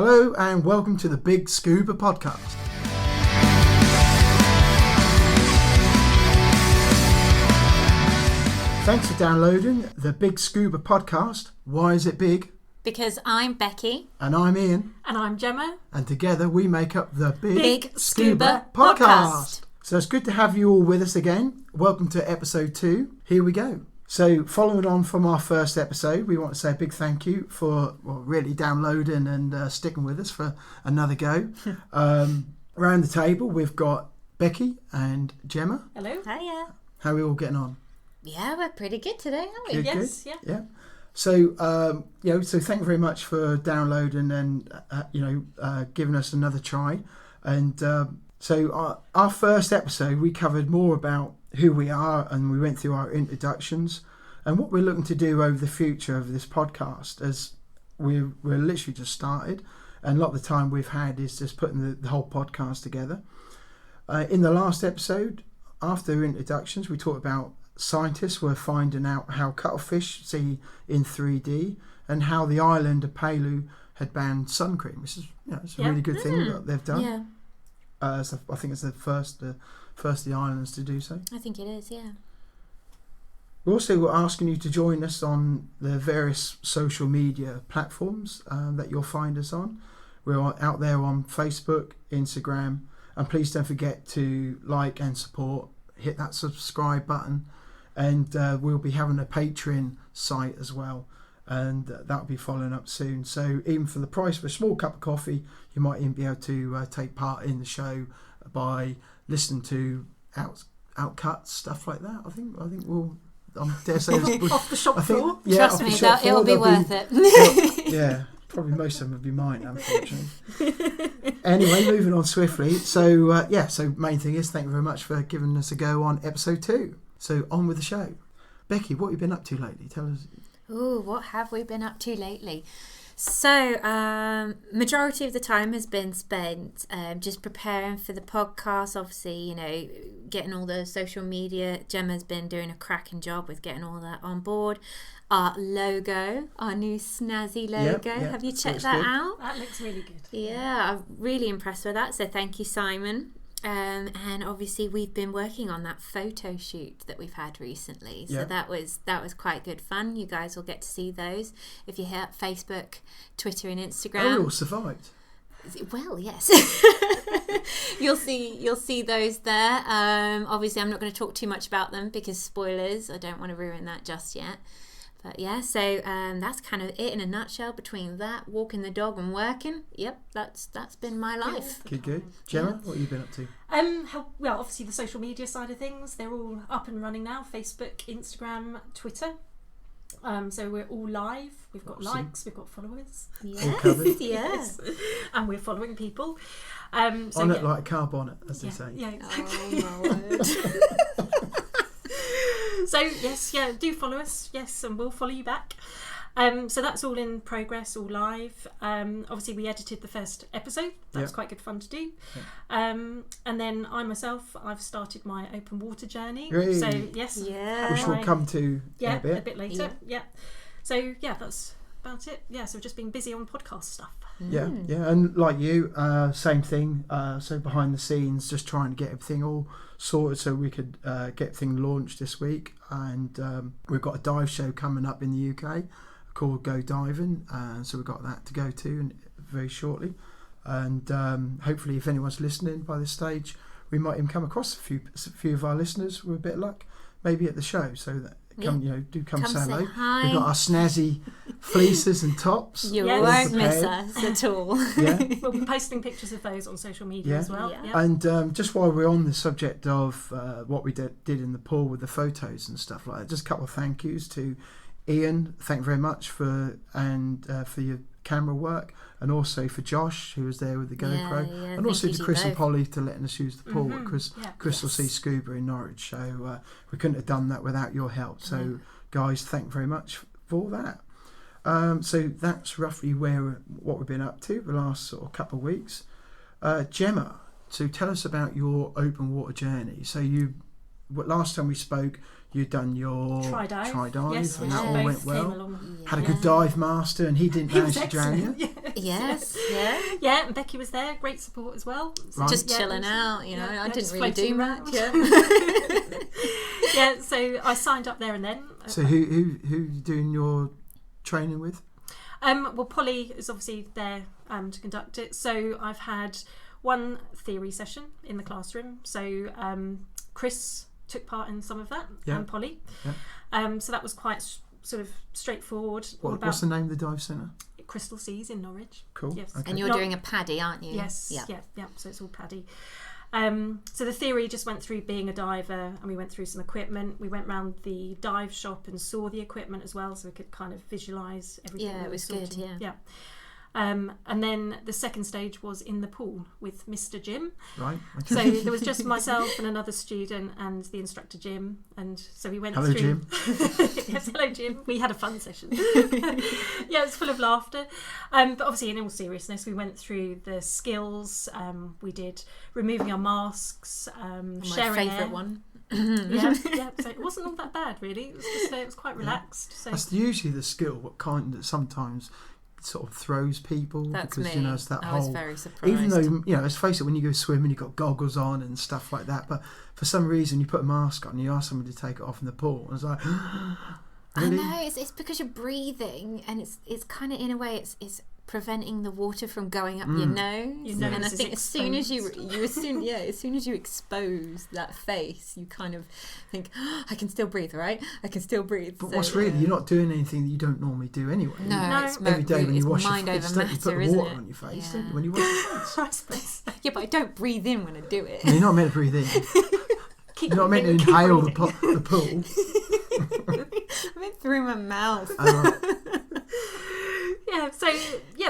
Hello and welcome to the BiG Scuba Podcast. Thanks for downloading the BiG Scuba Podcast. Why is it big? Because I'm Becky. And I'm Ian. And I'm Gemma. And together we make up the BiG Scuba Podcast. So it's good to have you all with us again. Welcome to episode 2. Here we go. So following on from our first episode, we want to say a big thank you for really downloading and sticking with us for another go. Around the table, we've got Becky and Gemma. Hello. Hiya. How are we all getting on? Yeah, we're pretty good today, aren't we? Good, Yes, good. yeah. So, so thank you very much for downloading and, giving us another try. And so our first episode, we covered more about who we are and we went through our introductions and what we're looking to do over the future of this podcast, as we're literally just started. And a lot of the time we've had is just putting the whole podcast together. In the last episode, after introductions, we talked about scientists were finding out how cuttlefish see in 3D and how the island of Palu had banned sun cream. This is it's a really good thing that they've done. Yeah. So I think it's the first of the islands to do so. I think it is, yeah. We're also asking you to join us on the various social media platforms that you'll find us on. We're out there on Facebook, Instagram, and please don't forget to like and support. Hit that subscribe button. And we'll be having a Patreon site as well, and that'll be following up soon. So even for the price of a small cup of coffee, you might even be able to take part in the show by listening to outcuts, stuff like that. I think we'll. I dare say off the shop floor. Yeah, trust me, it'll be worth it. Yeah, probably most of them will be mine, unfortunately. Anyway, moving on swiftly. So so main thing is thank you very much for giving us a go on episode 2. So on with the show. Becky, what have you been up to lately? Tell us. Ooh, what have we been up to lately? So, majority of the time has been spent just preparing for the podcast. Obviously, getting all the social media. Gemma's been doing a cracking job with getting all that on board. Our logo, our new snazzy logo. Yep, have you checked looks that good. out? That looks really good. Yeah, I'm really impressed with that. So thank you, Simon. And obviously we've been working on that photo shoot that we've had recently, so that was quite good fun. You guys will get to see those if you hit Facebook, Twitter and Instagram. Oh, we all survived. Well, yes. you'll see those there. Obviously I'm not going to talk too much about them because spoilers, I don't want to ruin that just yet. But yeah, so that's kind of it in a nutshell. Between that, walking the dog and working, that's been my life. Good. Gemma, what have you been up to? Well, obviously the social media side of things, they're all up and running now. Facebook, Instagram, Twitter. So we're all live. We've got likes, we've got followers. Yes, yes. And we're following people. On it like a car bonnet, as they say. Yeah, exactly. Oh, my word. So yes, do follow us, yes, and we'll follow you back. So that's all in progress, all live. Obviously we edited the first episode. That was quite good fun to do. And then I've started my open water journey. Really? So yes, which we'll come to in a bit later. Yeah. So that's about it. Yeah, so we've just been busy on podcast stuff. Yeah, and like you, same thing. So behind the scenes, just trying to get everything all sorted so we could get everything launched this week. And we've got a dive show coming up in the UK called Go Diving, so we've got that to go to very shortly. And hopefully, if anyone's listening by this stage, we might even come across a few of our listeners with a bit of luck, maybe at the show. So that come say hello. Hi. We've got our snazzy fleeces and tops. You won't miss us at all. We'll be posting pictures of those on social media as well. Yeah. And just while we're on the subject of what we did in the pool with the photos and stuff like that, just a couple of thank yous to Ian. Thank you very much for your camera work, and also for Josh, who was there with the GoPro, and also to Chris and Polly to letting us use the pool. Because Chris will see scuba in Norwich, so we couldn't have done that without your help. So guys, thank you very much for that. So that's roughly what we've been up to the last sort of couple of weeks. Gemma, so tell us about your open water journey. So you last time we spoke, you'd done your Tri-dive. Yes, and that all went well. Yeah. Had a good dive master, and he didn't manage to drown you. Yes, yeah. Yeah, and Becky was there, great support as well. So, Just chilling out, you know. I didn't really do much. Yeah, so I signed up there and then. So who you doing your training with? Well, Polly is obviously there to conduct it. So I've had one theory session in the classroom. So Chris took part in some of that, and Polly. Yeah. So that was quite sort of straightforward. What's the name of the dive centre? Crystal Seas in Norwich. Cool. Yes. Okay. And you're doing a PADI, aren't you? Yes. Yeah. Yeah. So it's all PADI. So the theory just went through being a diver, and we went through some equipment. We went round the dive shop and saw the equipment as well, so we could kind of visualise everything. Yeah, it was good. Yeah. And then the second stage was in the pool with Mr. Jim. Right. Okay. So there was just myself and another student and the instructor Jim, and so we went through. Jim. Yes, hello Jim. We had a fun session. Yeah, it was full of laughter. But obviously, in all seriousness, we went through the skills. We did removing our masks, sharing my favourite air. one. Yeah. So it wasn't all that bad, really. It was just it was quite relaxed. So that's usually the skill, what kind that sometimes sort of throws people. That's because me. it's that I whole. was very surprised. Even though let's face it, when you go swimming, you've got goggles on and stuff like that. But for some reason, you put a mask on, and you ask somebody to take it off in the pool, and it's like, really? I know it's because you're breathing, and it's kind of in a way it's preventing the water from going up your nose. And I think as soon as you expose that face, you kind of think, I can still breathe, right? I can still breathe. But what's really, you're not doing anything that you don't normally do anyway. No, it's every day when you wash your face, you put the water on your face, don't you, when you wash your face? I suppose. Yeah, but I don't breathe in when I do it. No, you're not meant to breathe in. You're not meant to inhale the pool. I meant through my mouth.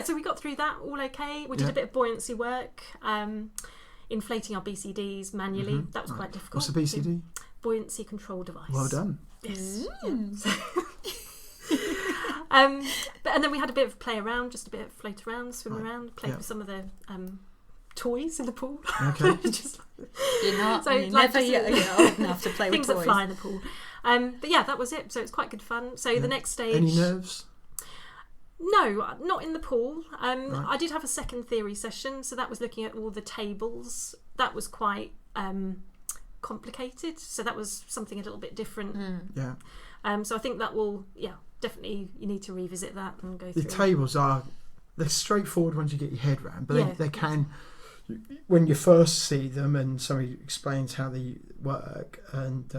So we got through that all okay. We did a bit of buoyancy work, inflating our BCDs manually. Mm-hmm. That was quite difficult. What's a BCD? Buoyancy control device. Well done. Yes. And then we had a bit of play around, just a bit of float around, swim around, play with some of the toys in the pool. Okay. You're not. So you're never you're old enough to play with things toys. that fly in the pool. But yeah, that was it. So it's quite good fun. So the next stage. Any nerves? No, not in the pool. I did have a second theory session, so that was looking at all the tables. That was quite complicated, so that was something a little bit different. Yeah. So I think that will, definitely you need to revisit that and go through. The tables they're straightforward once you get your head around, but they can, when you first see them and somebody explains how they work, and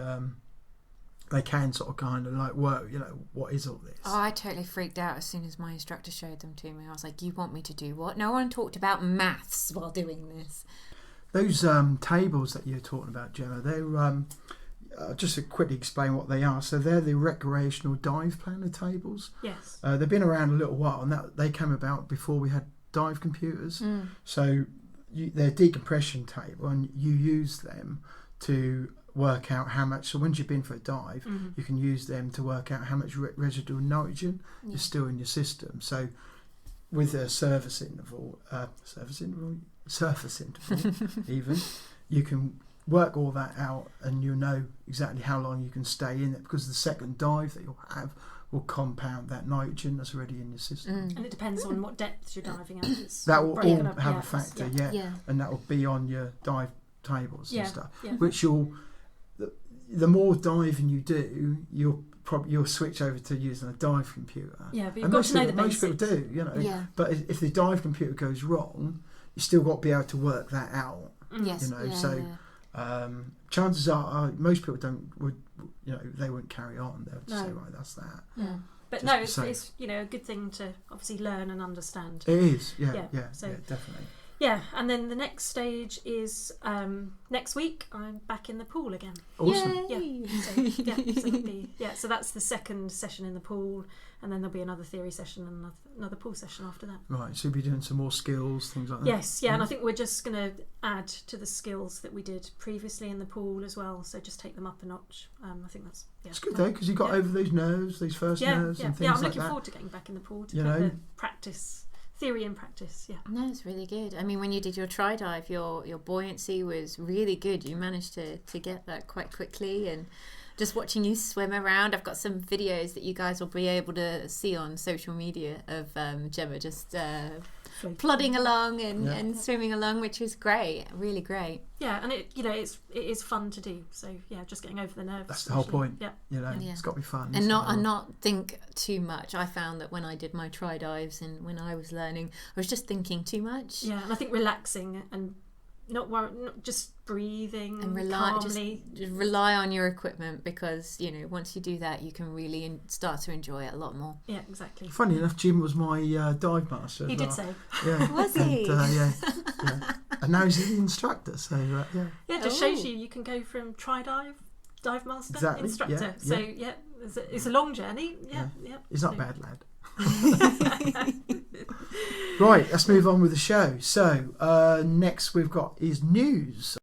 they can sort of kind of like work, what is all this? Oh, I totally freaked out as soon as my instructor showed them to me. I was like, you want me to do what? No one talked about maths while doing this. Those tables that you're talking about, Gemma, they're just to quickly explain what they are. So they're the recreational dive planner tables. Yes. They've been around a little while, and they came about before we had dive computers. So they're a decompression table, and you use them to work out how much. So once you've been for a dive, you can use them to work out how much residual nitrogen is still in your system. So with a surface interval even, you can work all that out, and you'll know exactly how long you can stay in it, because the second dive that you'll have will compound that nitrogen that's already in your system. And it depends on what depth you're diving at. That will all have a factor, and that will be on your dive tables and stuff, which the more diving you do, you'll switch over to using a dive computer. Yeah, but you've got to know the basics. Most people do, But if the dive computer goes wrong, you still got to be able to work that out. Yes. Chances are most people they wouldn't carry on. They would just say, right, that's that. Yeah. But it's a good thing to obviously learn and understand. It is, definitely. Yeah, and then the next stage is next week. I'm back in the pool again. Awesome. Yay. So that's the second session in the pool, and then there'll be another theory session and another pool session after that. Right, so you'll be doing some more skills, things like that. Yes, and I think we're just going to add to the skills that we did previously in the pool as well. So just take them up a notch. I think that's it's good though, because you got over those nerves, those first nerves, and things like that. I'm looking forward to getting back in the pool to practice theory and practice. Yeah. No, it's really good. I mean, when you did your tri-dive, your buoyancy was really good. You managed to get that quite quickly, and just watching you swim around, I've got some videos that you guys will be able to see on social media of Gemma just plodding along and swimming along, which was great, really great. Yeah, and it is fun to do. So yeah, just getting over the nerves. That's the whole point. Yeah, it's got to be fun. And not think too much. I found that when I did my tri-dives and when I was learning, I was just thinking too much. Yeah, and I think relaxing and not just breathing and calmly. Just rely on your equipment, because once you do that, you can really start to enjoy it a lot more. Yeah, exactly. Funny enough, Jim was my dive master. He did say. Yeah. Was he? And, and now he's the instructor. So yeah. Yeah, it just shows you can go from dive master, instructor. So it's a long journey. Yeah. He's not a bad lad. Right, let's move on with the show. So next we've got is news.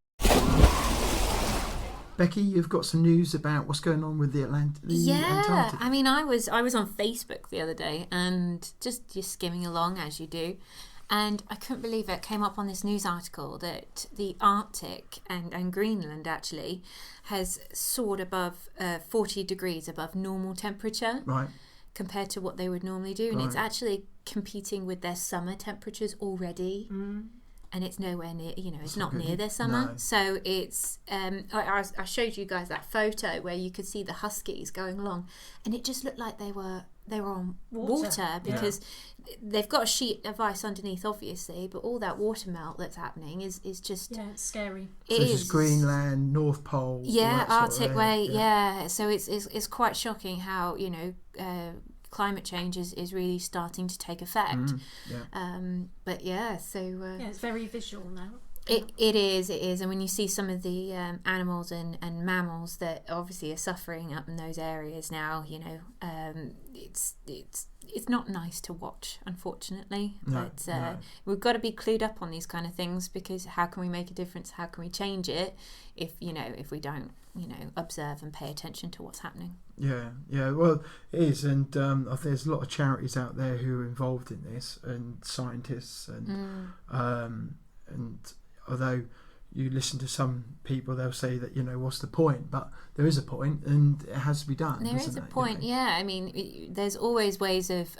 Becky, you've got some news about what's going on with the Antarctic. I mean, I was on Facebook the other day and just skimming along as you do, and I couldn't believe it. Came up on this news article that the Arctic and Greenland actually has soared above 40 degrees above normal temperature. Right. Compared to what they would normally do, and it's actually competing with their summer temperatures already, and it's nowhere near, it's not near their summer. No. So it's I showed you guys that photo where you could see the huskies going along, and it just looked like they were on water because they've got a sheet of ice underneath, obviously, but all that water melt that's happening is just it's scary. So this is Greenland, North Pole, Arctic way, So it's quite shocking how climate change is really starting to take effect. But it's very visual now. It is, and when you see some of the animals and mammals that obviously are suffering up in those areas now, it's not nice to watch, unfortunately. But we've got to be clued up on these kind of things, because how can we make a difference? How can we change it if we don't observe and pay attention to what's happening? Well, it is, and there's a lot of charities out there who are involved in this, and scientists, and although you listen to some people, they'll say that what's the point, but there is a point and it has to be done. There is a point. I mean, there's always ways of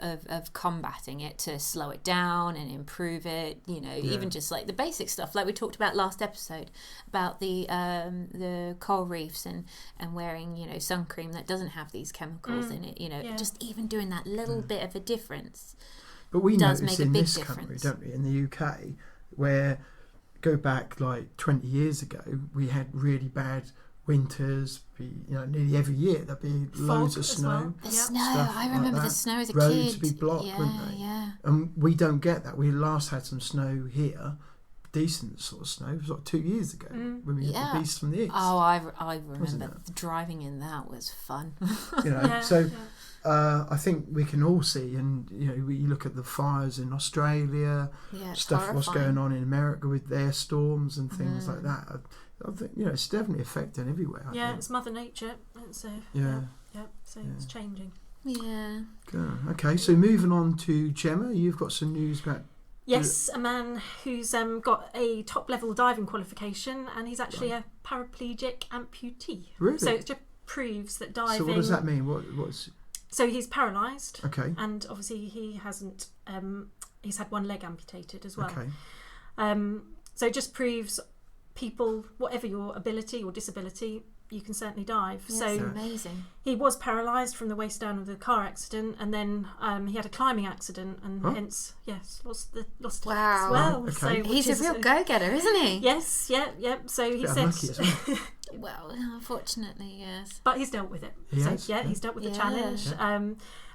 combating it to slow it down and improve it, even just like the basic stuff like we talked about last episode about the coral reefs and wearing sun cream that doesn't have these chemicals in it, just even doing that little bit of a difference. But we does notice make in a big this difference. country, don't we, in the UK, where go back like 20 years ago, we had really bad winters. Nearly every year there'd be loads of snow. Well. The snow, I remember the snow as a Roads kid. Roads would be blocked, wouldn't they? Yeah. And we don't get that. We last had some snow here, decent sort of snow. It was like 2 years ago when we had the Beast from the East. Oh, I remember driving in that was fun. I think we can all see, and you look at the fires in Australia, what's going on in America with their storms and things like that. I think it's definitely affecting everywhere. I think. It's Mother Nature. So it's changing. Yeah. Good. Okay, so moving on to Gemma, you've got some news about. Yes, a man who's got a top-level diving qualification, and he's actually a paraplegic amputee. Really? So it just proves that diving. So what does that mean? What's? So he's paralysed. Okay. And obviously he hasn't. He's had one leg amputated as well. Okay. So it just proves people, whatever your ability or disability, you can certainly dive. Yes, so amazing. He was paralysed from the waist down of the car accident, and then he had a climbing accident, and hence lost his leg as well. Okay. So he's a real go-getter, isn't he? Yes, So he said. Well, unfortunately, yes. But he's dealt with it. He's dealt with the challenge. Yeah.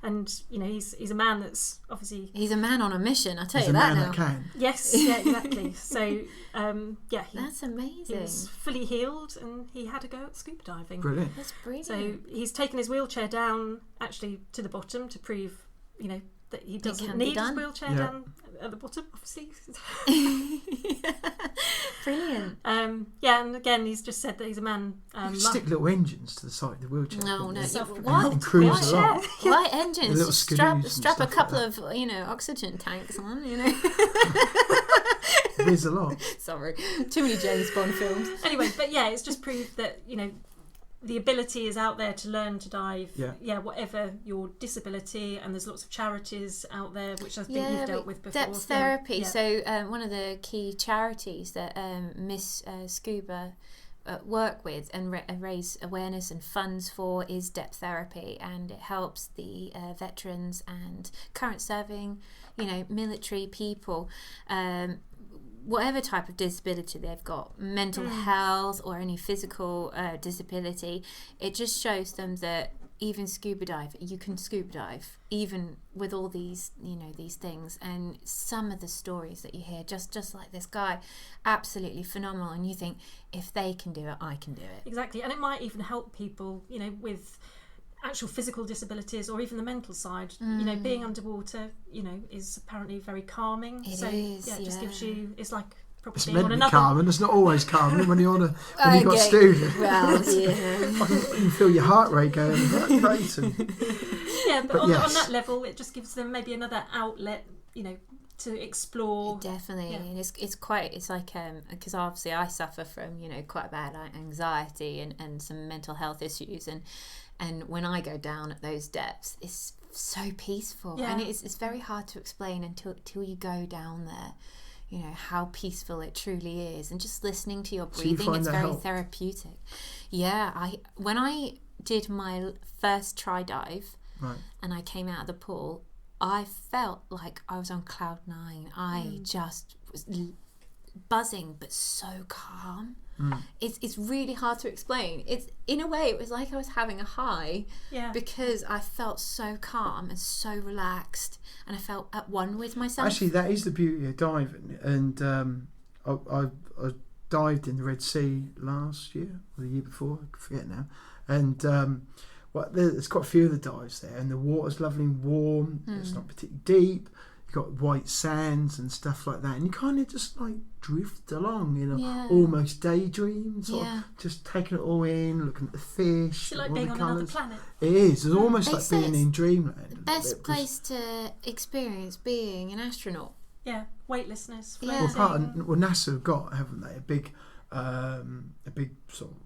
And he's a man that's obviously. He's a man on a mission. I tell you that now. He's a man that can. Yes, exactly. So that's amazing. He was fully healed, and he had a go at scuba diving. Brilliant. That's brilliant. So he's taken his wheelchair down actually to the bottom to prove, that he doesn't need his wheelchair down at the bottom, obviously. Brilliant. Yeah, and again, he's just said that he's a man. Stick little engines to the side of the wheelchair. No. What? And cruise along. Why engines? Little Strap a couple like of oxygen tanks on. There's a lot. Sorry, too many James Bond films. Anyway, but yeah, it's just proved that the ability is out there to learn to dive. Yeah, whatever your disability, and there's lots of charities out there which I think you've dealt with before. Depth therapy. Yeah. So one of the key charities that Miss Scuba work with and raise awareness and funds for is depth therapy, and it helps the veterans and current serving, military people. Whatever type of disability they've got, mental health or any physical disability, it just shows them that even you can scuba dive, even with all these, these things. And some of the stories that you hear, just like this guy, absolutely phenomenal. And you think, if they can do it, I can do it. Exactly. And it might even help people, with actual physical disabilities or even the mental side. Being underwater is apparently very calming. It just gives you, it's like probably it's being meant on to be another calming. It's not always calming when you're when you've got students. Well, yeah. You feel your heart rate going racing. But on that level, it just gives them maybe another outlet to explore. Definitely. And it's like because obviously I suffer from quite bad anxiety and some mental health issues, and when I go down at those depths, it's so peaceful. And it's very hard to explain until you go down there, how peaceful it truly is. And just listening to your breathing, it's very therapeutic. When I did my first try dive, and I came out of the pool, I felt like I was on cloud 9. I just was buzzing, but so calm. It's really hard to explain. It's, in a way, it was like I was having a high, because I felt so calm and so relaxed, and I felt at one with myself. Actually, that is the beauty of diving. And I dived in the Red Sea last year or the year before, I forget now. And there's quite a few of the dives there, and the water's lovely and warm. It's not particularly deep. You've got white sands and stuff like that, and you kind of just like drift along, almost daydream, sort of just taking it all in, looking at the fish. It's like being on another planet. It is. It's almost like being in dreamland. The best place to experience being an astronaut. Yeah, weightlessness. Well, NASA have got, haven't they, a big sort of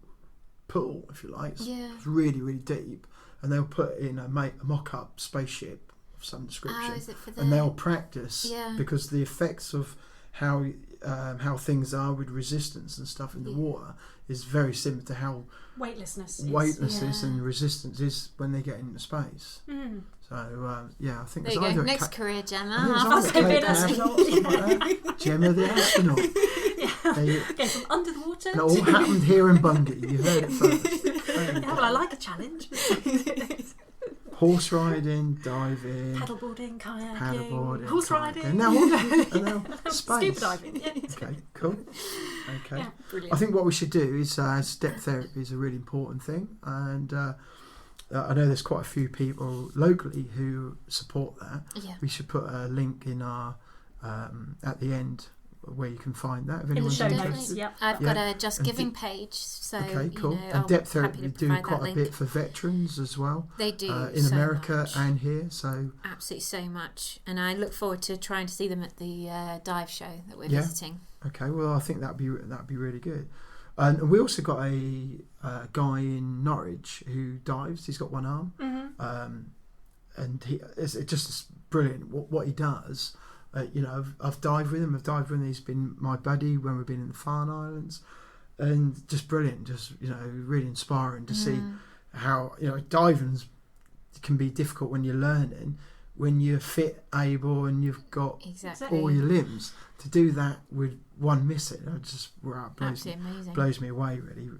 pool, if you like. It's really, really deep, and they'll put in a mock-up spaceship of some description, and they'll practice because the effects of how things are with resistance and stuff in the water is very similar to how weightlessness and resistance is when they get into space. So I think there you go. Next career, Gemma. Gemma the astronaut. Go from under the water. And it all happened here in Bungay. You heard it first. Well, I like a challenge. Horse riding, diving, paddleboarding, kayaking, horse riding, and now space. Scuba diving. Okay, cool. Okay, yeah, brilliant. I think what we should do is depth therapy is a really important thing, and I know there's quite a few people locally who support that. We should put a link in our at the end where you can find that if anyone's interested. I've got a Just Giving page, so okay, cool. And depth therapy do quite a bit for veterans as well. They do in so America much. And here, so absolutely so much. And I look forward to trying to see them at the dive show that we're visiting. Okay, well I think that'd be really good. And we also got a guy in Norwich who dives. He's got one arm, and it's just brilliant what he does. I've dived with him. He's been my buddy when we've been in the Farne Islands, and just brilliant. Just really inspiring to see how diving can be difficult when you're learning, when you're fit, able, and you've got all your limbs. To do that with one missing, blows me away. Really,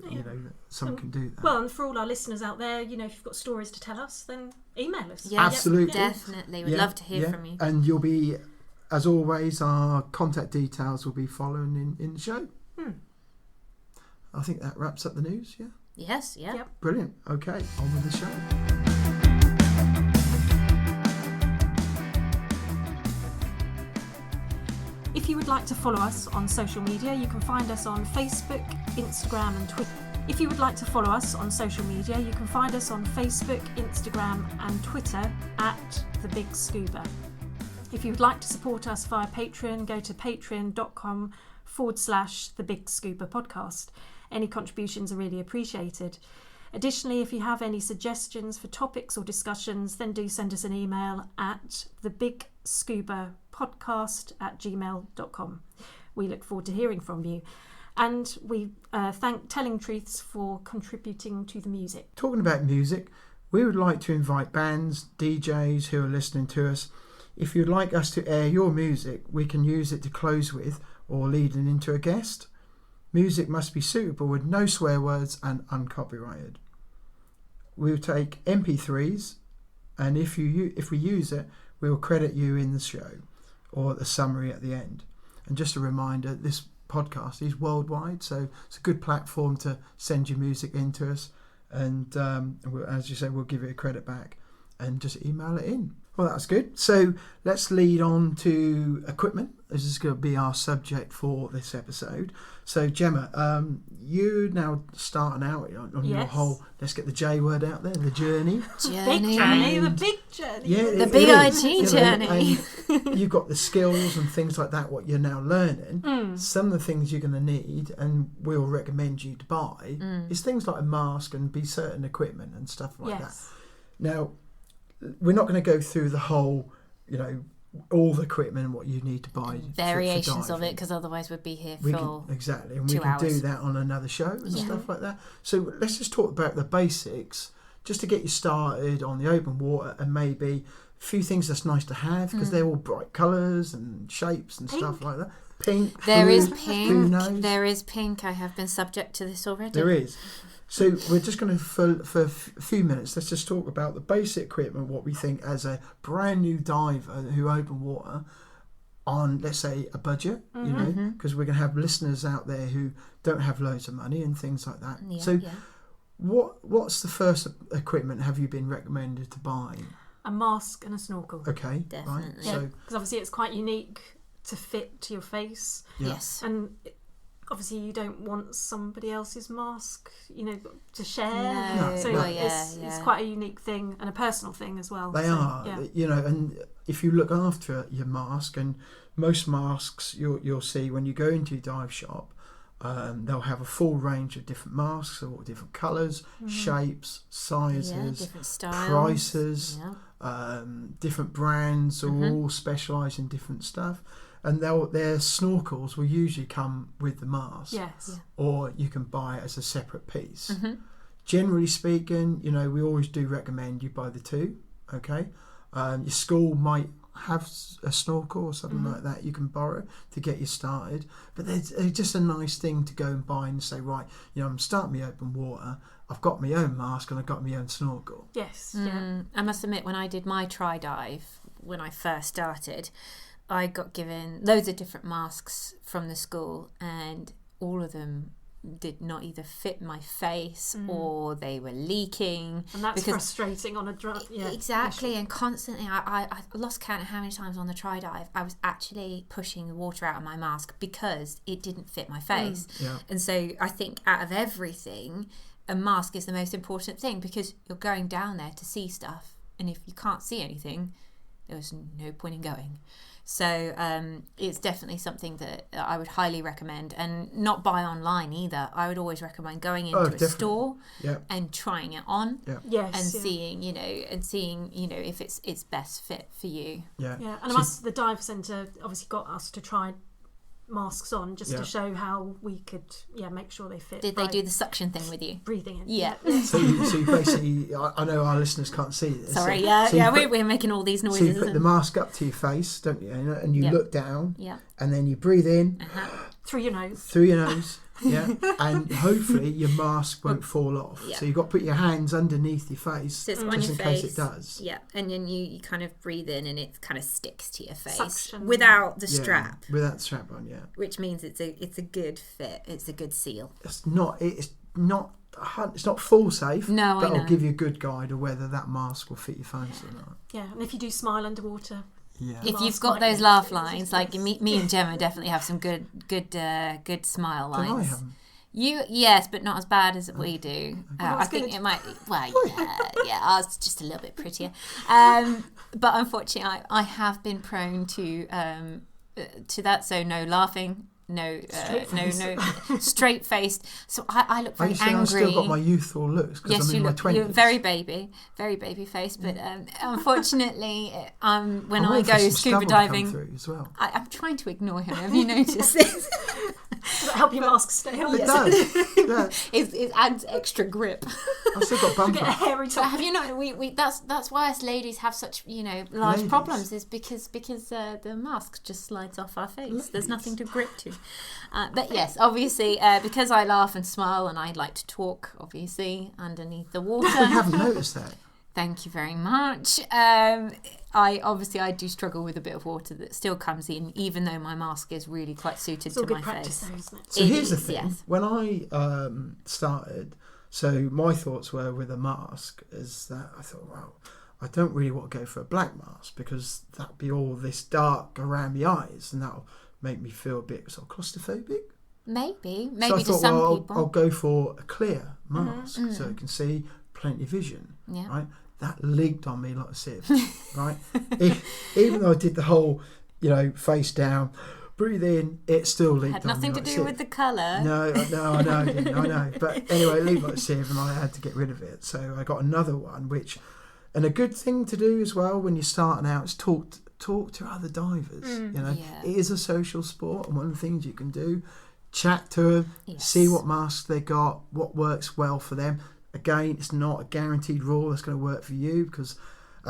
someone can do that. Well, and for all our listeners out there, if you've got stories to tell us, then email us. Yeah, absolutely, definitely. We'd love to hear from you. And you'll be. As always, our contact details will be following in the show. I think that wraps up the news, yeah? Yes, yeah. Yep. Brilliant. Okay, on with the show. If If you would like to follow us on social media, you can find us on Facebook, Instagram and Twitter. If you would like to follow us on social media, you can find us on Facebook, Instagram and Twitter at The BiG Scuba. If you would like to support us via Patreon, go to patreon.com/The BiG Scuba Podcast. Any contributions are really appreciated. Additionally, if you have any suggestions for topics or discussions, then do send us an email at thebigscubapodcast@gmail.com. We look forward to hearing from you. And we thank Telling Truths for contributing to the music. Talking about music, we would like to invite bands, DJs who are listening to us. If you'd like us to air your music, we can use it to close with or leading into a guest. Music must be suitable with no swear words and uncopyrighted. We'll take MP3s, and if we use it, we'll credit you in the show or the summary at the end. And just a reminder, this podcast is worldwide, so it's a good platform to send your music into us, and as you say, we'll give you a credit back and just email it in. Well, that's good. So let's lead on to equipment. This is going to be our subject for this episode. So Gemma, you're now starting out on your whole, let's get the J word out there, the journey. Big journey, the big journey. Yeah, the big IT journey. You've got the skills and things like that, what you're now learning. Some of the things you're going to need, and we'll recommend you to buy, is things like a mask and be certain equipment and stuff like that. Now, we're not going to go through the whole, all the equipment and what you need to buy. Variations of it, because otherwise we'd be here for exactly, and 2 we can hours. do that on another show and stuff like that. So let's just talk about the basics, just to get you started on the open water, and maybe a few things that's nice to have, because they're all bright colours and shapes and stuff like that. Pink. There is Who pink. knows? There is pink. I have been subject to this already. There is. So we're just going to, for a few minutes, let's just talk about the basic equipment, what we think as a brand new diver who open water on, let's say, a budget, because we're going to have listeners out there who don't have loads of money and things like that. What's the first equipment have you been recommended to buy? A mask and a snorkel. Okay, Definitely. right. Yeah, So because obviously it's quite unique to fit to your face. Yes. And obviously you don't want somebody else's mask, to share. No. So No. it's quite a unique thing and a personal thing as well. they are, Yeah. and if you look after your mask, and most masks you'll see when you go into your dive shop, they'll have a full range of different masks, or different colours, shapes, sizes, different styles, prices, different brands, all specialise in different stuff. And their snorkels will usually come with the mask, or you can buy it as a separate piece. Generally speaking, we always do recommend you buy the two. Okay, your school might have a snorkel or something like that you can borrow to get you started, but they're just a nice thing to go and buy and say, right, I'm starting my open water, I've got my own mask and I've got my own snorkel. I must admit, when I did my try dive when I first started, I got given loads of different masks from the school, and all of them did not either fit my face or they were leaking. And that's frustrating on a drive. Yeah, exactly. And constantly, I lost count of how many times on the try dive I was actually pushing the water out of my mask because it didn't fit my face. And so I think out of everything, a mask is the most important thing, because you're going down there to see stuff, and if you can't see anything, there's no point in going. So it's definitely something that I would highly recommend, and not buy online either. I would always recommend going into a store and trying it on, seeing if it's best fit for you. And the dive centre obviously got us to try masks on just to show how we could make sure they fit. Did they do the suction thing with you? Breathing in. So you basically, I know our listeners can't see this. Sorry, we're making all these noises. So you put the mask up to your face, don't you? And you look down, and then you breathe in through your nose. And hopefully your mask won't fall off. So you've got to put your hands underneath your face, just in case it does. And then you kind of breathe in, and it kind of sticks to your face. Suction. Without the strap. Without the strap on, which means it's a good fit. It's a good seal. It's not full safe. No, but it'll give you a good guide of whether that mask will fit your face or not. And if you do smile underwater, Yeah. If you've got those laugh lines, like me and Gemma definitely have some good smile lines. Don't I have them? Yes, but not as bad as we do. I think good. it might. Well, yeah, ours is just a little bit prettier. But unfortunately, I have been prone to that. So no laughing. No, straight faced. So I look very angry. I've still got my youthful looks because I'm in my 20s. You're very baby faced. But unfortunately, when I go scuba diving, through as well. I'm trying to ignore him. Have you noticed this? Does it help your mask stay on? It does. Yeah. It adds extra grip. I've still got bumper. Get a hairy top. But have you not? We that's why us ladies have such large problems is because the mask just slides off our face. There's nothing to grip to. But yes, obviously, because I laugh and smile and I like to talk, obviously, underneath the water. I haven't noticed that. Thank you very much. I do struggle with a bit of water that still comes in, even though my mask is really quite suited to my face. Though, isn't it? So here's the thing. Yes. When I started, so my thoughts were with a mask is that I thought, well, I don't really want to go for a black mask because that'd be all this dark around the eyes and that'll make me feel a bit sort of claustrophobic. Maybe So I to thought, some well, people. I'll go for a clear mask so I can see plenty of vision. Yeah. Right? That leaked on me like a sieve. Right? Even though I did the whole, face down, breathe in, it still leaked Had on me. nothing to like a do sieve. with the colour. No, I know. But anyway, it leaked like a sieve and I had to get rid of it. So I got another one, and a good thing to do as well when you're starting out is talk to other divers. Yeah. It is a social sport, and one of the things you can do, chat to them, Yes. see what masks they got, what works well for them. Again, it's not a guaranteed rule that's going to work for you because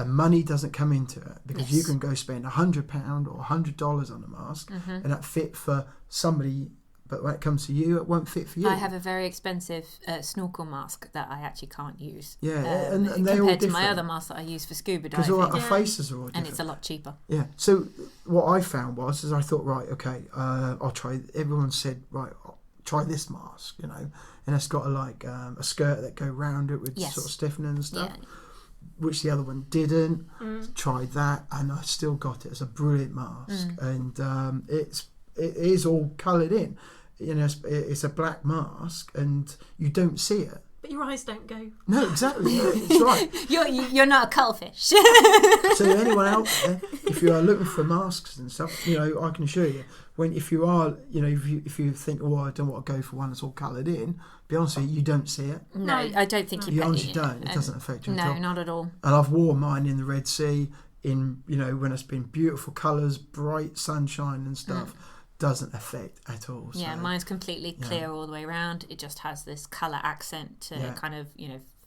money doesn't come into it because you can go spend £100 or $100 on a mask and that fit for somebody, but when it comes to you, it won't fit for you. I have a very expensive snorkel mask that I actually can't use. Yeah, and they're all compared to my different. other mask that I use for scuba Because diving, our faces are all different. and it's a lot cheaper. Yeah. So what I found was I thought, right, okay, I'll try. Everyone said, right, I'll try this mask, and it's got a skirt that go round it with sort of stiffening and stuff, which the other one didn't. Tried that, and I still got it. It's a brilliant mask, and it is all coloured in. It's a black mask, and you don't see it. But your eyes don't go. No, exactly. It's right. You're not a cuttlefish. So anyone out there, if you are looking for masks and stuff, I can assure you, if you are, if you think, oh, I don't want to go for one that's all coloured in, be honest with you don't see it. No, I don't think You honestly don't. It doesn't affect you at all. No, not at all. And I've worn mine in the Red Sea, when it's been beautiful colours, bright sunshine and stuff. Doesn't affect at all. Yeah, so, mine's completely clear all the way around. It just has this colour accent kind of,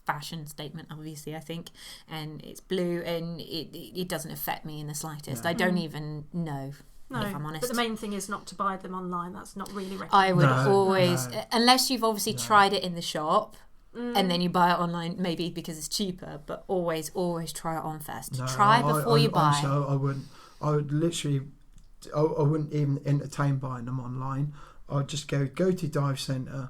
fashion statement, obviously, I think. And it's blue and it doesn't affect me in the slightest. I don't even know, if I'm honest. But the main thing is not to buy them online. That's not really recommended. I would always, unless you've obviously tried it in the shop, and then you buy it online, maybe because it's cheaper, but always try it on first. Try before you buy. Honestly, I wouldn't. I would literally... I wouldn't even entertain buying them online. I'd just go to dive centre,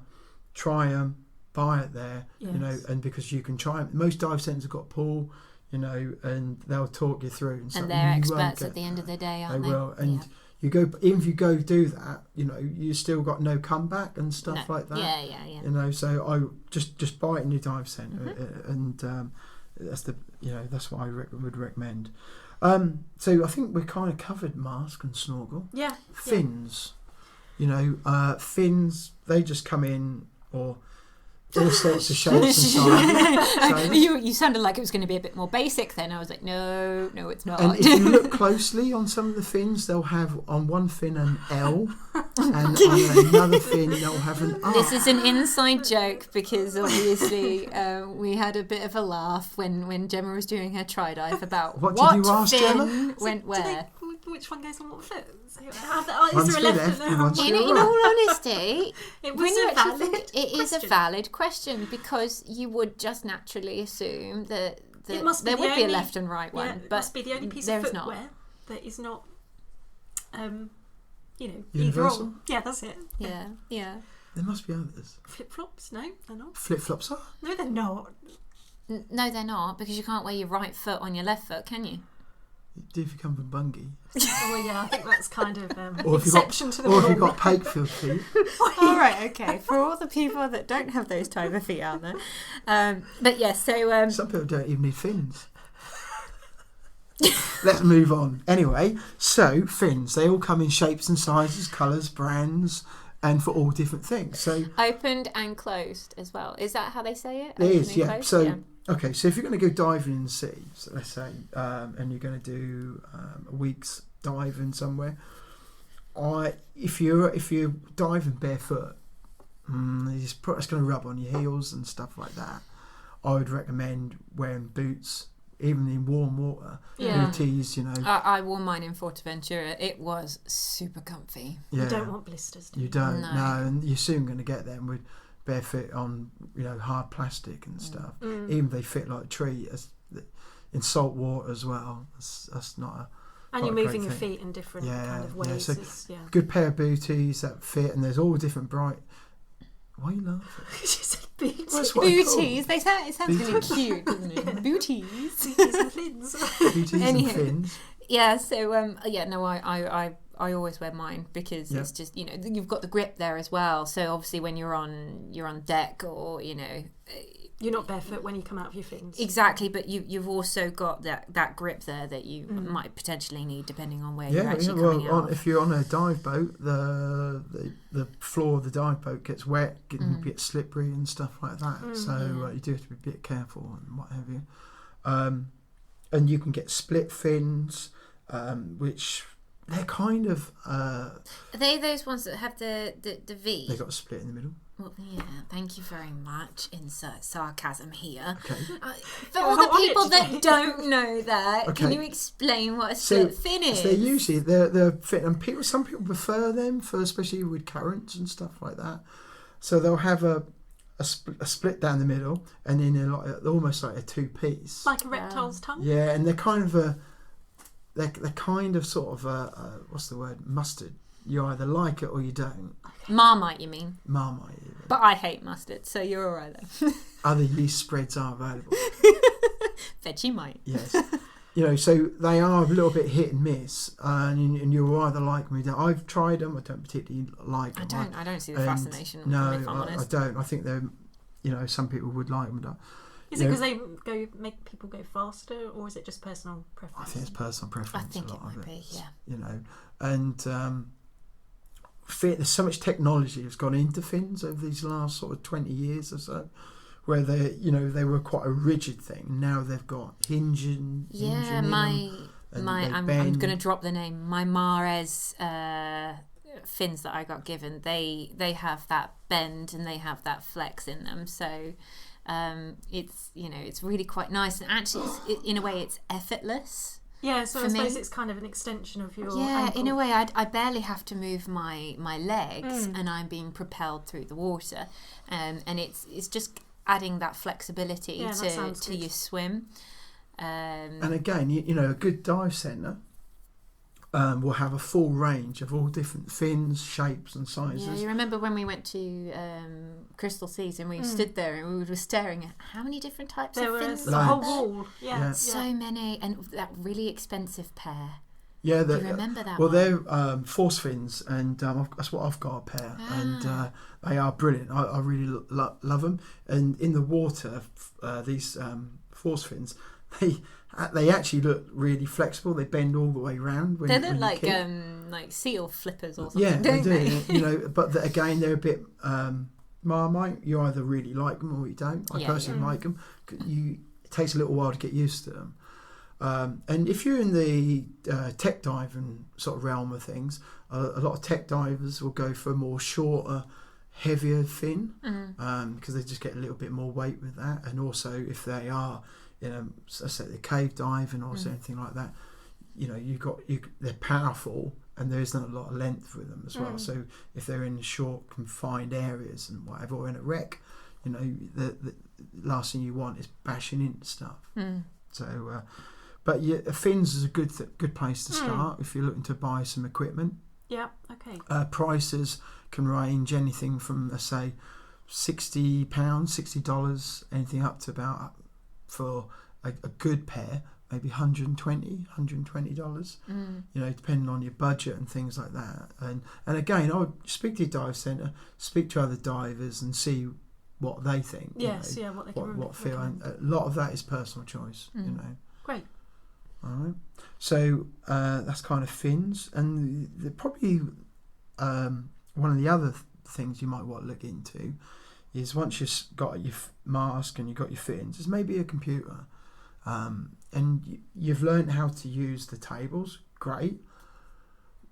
try them, buy it there, and because you can try them. Most dive centres have got a pool, and they'll talk you through. And they're experts at the end of the day, aren't they? They will. And you go, even if you go do that, you still got no comeback and stuff like that. Yeah. So I just buy it in your dive centre, and that's what I would recommend. So I think we kind of covered mask and snorkel. Yeah. Fins. Fins, they just come in or all sorts of shapes and sizes. You sounded like it was going to be a bit more basic then. I was like, no, it's not. And if you look closely on some of the fins, they'll have on one fin an L, and on another fin they'll have an R. This is an inside joke because obviously we had a bit of a laugh when Gemma was doing her tri-dive about what did you ask, fin Gemma? where. Which one goes on what foot? Is there a left and a right? In all honesty, It when was you a actually valid think it is a question. valid question because you would just naturally assume that It must be there the would be a only- left and right one, it but must be the only piece of there's footwear not. that is not, either Universal? or. Yeah, that's it. Yeah. There must be others. Flip-flops? No, they're not. Flip-flops are? No, they're not. No, they're not because you can't wear your right foot on your left foot, can you? Do if you come from Bungay. Oh yeah, I think that's kind of Or if exception to the Or rule. if you've got Pakefield feet. All right, okay. For all the people that don't have those type of feet out there, but yeah. So Some people don't even need fins. Let's move on. Anyway, so fins, they all come in shapes and sizes, colours, brands, and for all different things. So opened and closed as well. Is that how they say it? it is, Open and yeah. closed? So okay, so if you're going to go diving in the sea, so let's say, and you're going to do a week's diving somewhere, if you're diving barefoot, it's going to rub on your heels and stuff like that. I would recommend wearing boots. Even in warm water, booties, you know. I wore mine in Forteventura. It was super comfy. Yeah. You don't want blisters, do you? You don't, No. no, and you're soon going to get them with barefoot on, you know, hard plastic and stuff. Even if they fit like a tree, in salt water as well. That's not a. And you're quite a moving great your thing. feet in different Yeah, kind of yeah, ways. so Yeah. Good pair of booties that fit, and there's all different bright. Why are you laughing? You said booties. That's what I thought. Booties. It sounds really Booties. cute, doesn't it? Booties. Booties and fins. Booties and Anyhow. fins. Yeah. So I always wear mine because Yeah. it's just, you know, you've got the grip there as well. So obviously when you're on deck, or you know. You're not barefoot when you come out of your fins. Exactly, but you've also got that grip there that you might potentially need depending on where you're actually coming out. If you're on a dive boat, the floor of the dive boat gets wet, gets slippery and stuff like that. So you do have to be a bit careful and what have you. And you can get split fins, which they're kind of. Are they those ones that have the V? They got a split in the middle. Well, yeah, thank you very much. Insert sarcasm here. Okay. For all the on it people today. that don't know that, Okay. can you explain what a split fin is? So they're usually they're fit, and some people prefer them for especially with currents and stuff like that. So they'll have a split down the middle, and then almost like a two-piece. Like a reptile's tongue. Yeah, and they're kind of they're kind of sort of what's the word, mustard. You either like it or you don't. Marmite, you mean? Marmite. Even. But I hate mustard, so you're all right then. Other yeast spreads are available. Vegemite. Yes. You know, so they are a little bit hit and miss, and you'll either like them or you don't. I've tried them. I don't particularly like them. I don't see the fascination with no, them, if I'm I honest. don't. I think they're, you know, some people would like them. Is it because they make people go faster, or is it just personal preference? I think it's personal preference. I think a it lot of might be, yeah. You know, and there's so much technology has gone into fins over these last sort of 20 years or so, where they were quite a rigid thing. Now they've got hinging. Yeah, I'm going to drop the name. My Mares fins that I got given, they have that bend and they have that flex in them. So it's really quite nice, and actually in a way it's effortless. Yeah, so for I suppose me. It's kind of an extension of your Yeah, in a ankle. way I barely have to move my legs, and I'm being propelled through the water, and it's just adding that flexibility to your swim. And again, you know, a good dive centre will have a full range of all different fins, shapes and sizes. Yeah, you remember when we went to Crystal Seas and we stood there and we were staring at how many different types There of was fins? a Loads. whole wall. Yeah. So many, and that really expensive pair. Yeah, Do you remember that well, one? they're force fins, and that's what I've got a pair, and they are brilliant. I really love them. And in the water, these force fins, they actually look really flexible. They bend all the way around. They look like seal flippers or something. Yeah, they don't do. You know, but again, they're a bit Marmite. You either really like them or you don't. I personally like them. It takes a little while to get used to them. And if you're in the tech diving sort of realm of things, a lot of tech divers will go for a more shorter, heavier fin, because they just get a little bit more weight with that. And also, if they are, let's say the cave diving or anything like that, you know, they're powerful, and there isn't a lot of length with them as well. So if they're in short, confined areas and whatever, or in a wreck, you know, the last thing you want is bashing into stuff. So. But yeah, fins is a good place to start if you're looking to buy some equipment. Yeah, okay. Prices can range anything from, let's say, £60, $60, anything up to about, for a good pair, maybe $120. You know, depending on your budget and things like that. And again, I would speak to your dive centre, speak to other divers, and see what they think. Yes, you know, what they can what feel. And a lot of that is personal choice. You know. Great. All right. So that's kind of fins, and probably one of the other things you might want to look into is once you've got your mask and you've got your fins, is maybe a computer. And you've learned how to use the tables, great.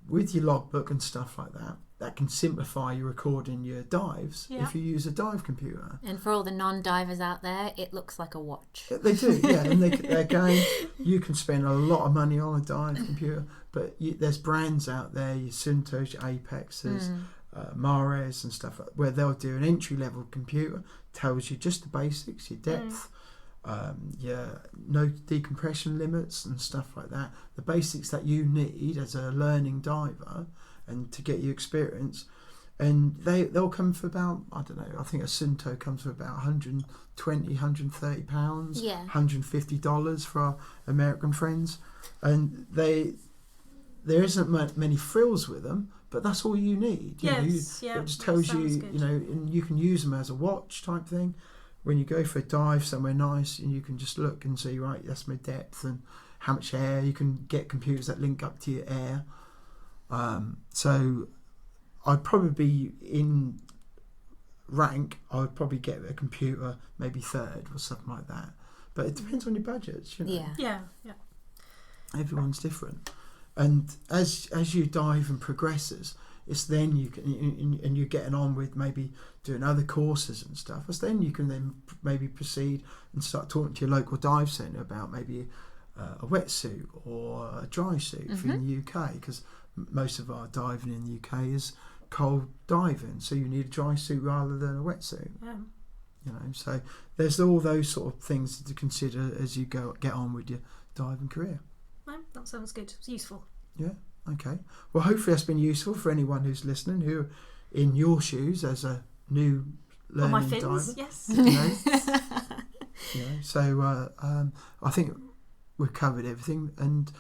With your logbook and stuff like that, that can simplify your recording your dives if you use a dive computer. And for all the non-divers out there, it looks like a watch. They do, yeah. And again, you can spend a lot of money on a dive computer, but there's brands out there, your Suntos, your Apexes, Mares and stuff, where they'll do an entry-level computer, tells you just the basics, your depth, no decompression limits and stuff like that, the basics that you need as a learning diver and to get you experience. And they'll come for about, I don't know, I think a Sunto comes for about £120, £130, $150 for our American friends. And there isn't many frills with them, but that's all you need. It just tells you, good. you know, and you can use them as a watch type thing. When you go for a dive somewhere nice, and you can just look and see, right, that's my depth and how much air. You can get computers that link up to your air. So I'd probably be in rank, I would probably get a computer maybe third or something like that. But it depends on your budgets, you know. Yeah. Everyone's different. And as you dive and progresses, it's then you can, and you're getting on with maybe doing other courses and stuff. It's then you can then maybe proceed and start talking to your local dive centre about maybe a wetsuit or a dry suit if you're in the UK, because most of our diving in the UK is cold diving, so you need a dry suit rather than a wetsuit. You know, so there's all those sort of things to consider as you get on with your diving career. No, that sounds good. It's useful. Yeah. Okay. Well, hopefully that's been useful for anyone who's listening who are in your shoes as a new learning on my fins, diver. yes. You know? So I think we've covered everything, and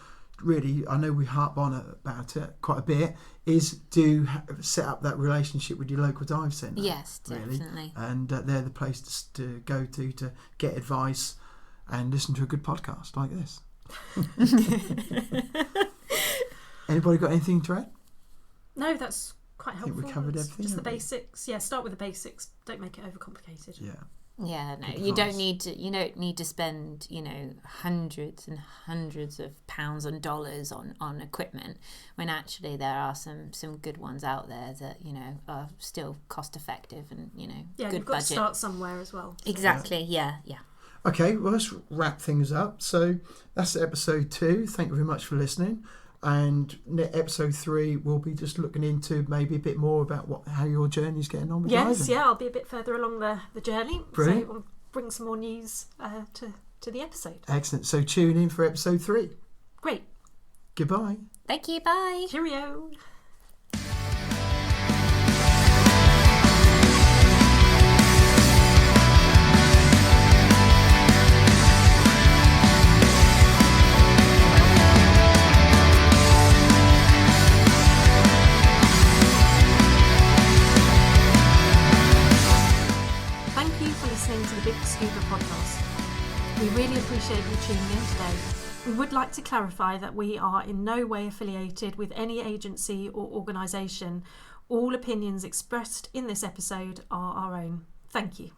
really, I know we harp on about it quite a bit, is do set up that relationship with your local dive centre. Yes, definitely. Really. And they're the place to go to get advice and listen to a good podcast like this. Anybody got anything to add? No, that's quite helpful. I think we covered everything. Just the basics. Yeah, start with the basics. Don't make it overcomplicated. Yeah. Yeah, no, Good you don't advice. need to spend, you know, hundreds and hundreds of pounds and dollars on equipment, when actually there are some good ones out there that, you know, are still cost effective and, you know, Yeah, good you've got budget. to start somewhere as well. Exactly. Yeah. Okay, well, let's wrap things up. So that's episode 2. Thank you very much for listening. And episode 3, we'll be just looking into maybe a bit more about how your journey's getting on with diving. I'll be a bit further along the journey. Brilliant. So we'll bring some more news to the episode. Excellent. So tune in for episode 3. Great. Goodbye. Thank you. Bye. Cheerio. Listening to the BiG Scuba Podcast. We really appreciate you tuning in today. We would like to clarify that we are in no way affiliated with any agency or organisation. All opinions expressed in this episode are our own. Thank you.